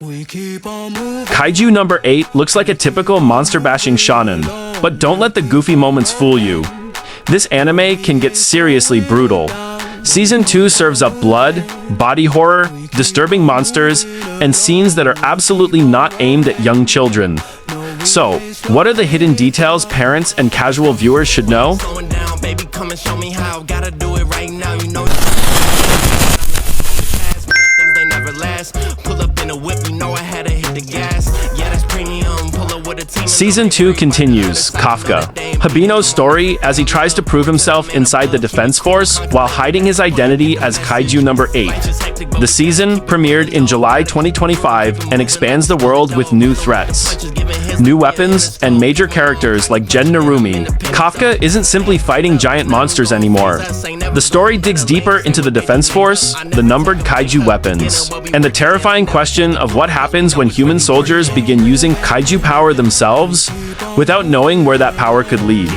Kaiju number 8 looks like a typical monster-bashing shonen, but don't let the goofy moments fool you. This anime can get seriously brutal. Season 2 serves up blood, body horror, disturbing monsters, and scenes that are absolutely not aimed at young children. So, what are the hidden details parents and casual viewers should know? Season 2 continues Kafka Hibino's story as he tries to prove himself inside the defense force while hiding his identity as Kaiju number 8. The season premiered in July 2025 and expands the world with new threats, new weapons, and major characters like Narumi. Kafka isn't simply fighting giant monsters anymore. The story digs deeper into the defense force, the numbered kaiju weapons, and the terrifying question of what happens when human soldiers begin using kaiju power themselves without knowing where that power could lead.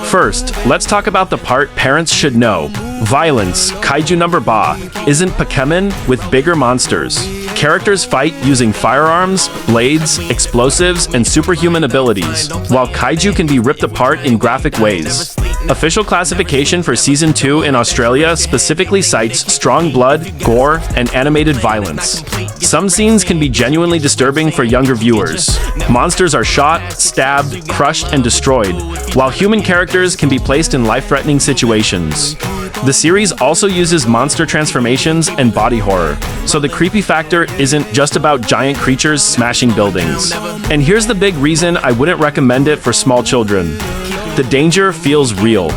First, let's talk about the part parents should know. Violence, Kaiju number ba, isn't Pokemon with bigger monsters. Characters fight using firearms, blades, explosives, and superhuman abilities, while kaiju can be ripped apart in graphic ways. Official classification for Season 2 in Australia specifically cites strong blood, gore, and animated violence. Some scenes can be genuinely disturbing for younger viewers. Monsters are shot, stabbed, crushed, and destroyed, while human characters can be placed in life-threatening situations. The series also uses monster transformations and body horror, so the creepy factor isn't just about giant creatures smashing buildings. And here's the big reason I wouldn't recommend it for small children. The danger feels real.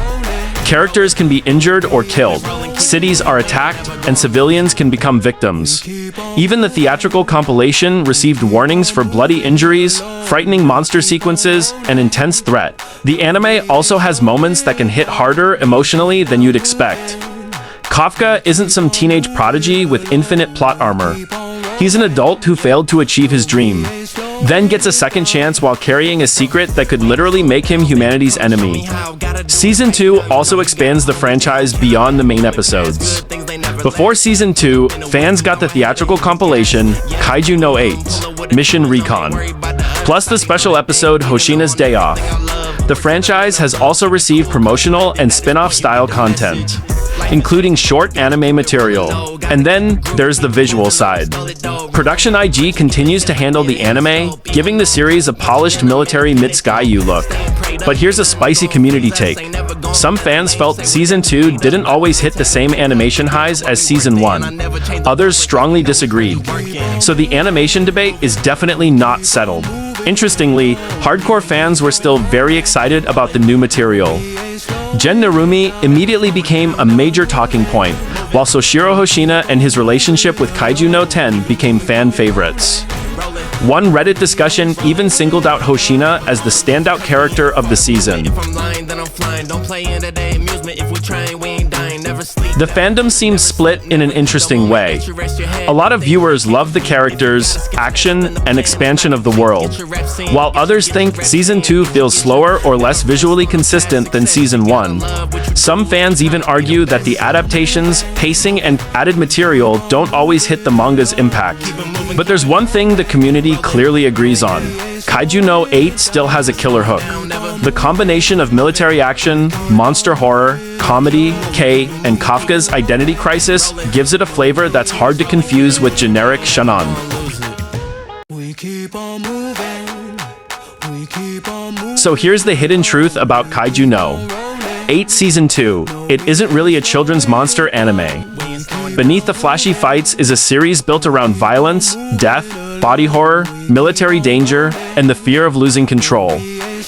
Characters can be injured or killed, cities are attacked, and civilians can become victims. Even the theatrical compilation received warnings for bloody injuries, frightening monster sequences, and intense threat. The anime also has moments that can hit harder emotionally than you'd expect. Kafka isn't some teenage prodigy with infinite plot armor. He's an adult who failed to achieve his dream, then gets a second chance while carrying a secret that could literally make him humanity's enemy. Season 2 also expands the franchise beyond the main episodes. Before Season 2, fans got the theatrical compilation Kaiju No 8, Mission Recon, plus the special episode Hoshina's Day Off. The franchise has also received promotional and spin-off style content, including short anime material. And then there's the visual side. Production IG continues to handle the anime, giving the series a polished military Mitsugayu look. But here's a spicy community take. Some fans felt Season 2 didn't always hit the same animation highs as Season 1. Others strongly disagreed. So the animation debate is definitely not settled. Interestingly, hardcore fans were still very excited about the new material. Narumi immediately became a major talking point, while Soshiro Hoshina and his relationship with Kaiju No 10 became fan favorites. One Reddit discussion even singled out Hoshina as the standout character of the season. The fandom seems split in an interesting way. A lot of viewers love the characters, action, and expansion of the world, while others think Season 2 feels slower or less visually consistent than Season 1. Some fans even argue that the adaptations, pacing, and added material don't always hit the manga's impact. But there's one thing the community clearly agrees on. Kaiju No 8 still has a killer hook. The combination of military action, monster horror, comedy, and Kafka's identity crisis gives it a flavor that's hard to confuse with generic shonen. So here's the hidden truth about Kaiju No 8 Season 2. It isn't really a children's monster anime. Beneath the flashy fights is a series built around violence, death, body horror, military danger, and the fear of losing control.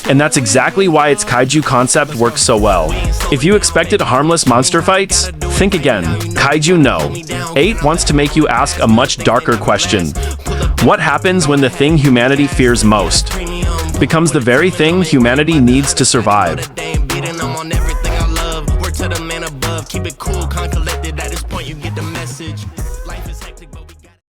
And that's exactly why its kaiju concept works so well. If you expected harmless monster fights, think again. Kaiju No 8 wants to make you ask a much darker question. What happens when the thing humanity fears most becomes the very thing humanity needs to survive?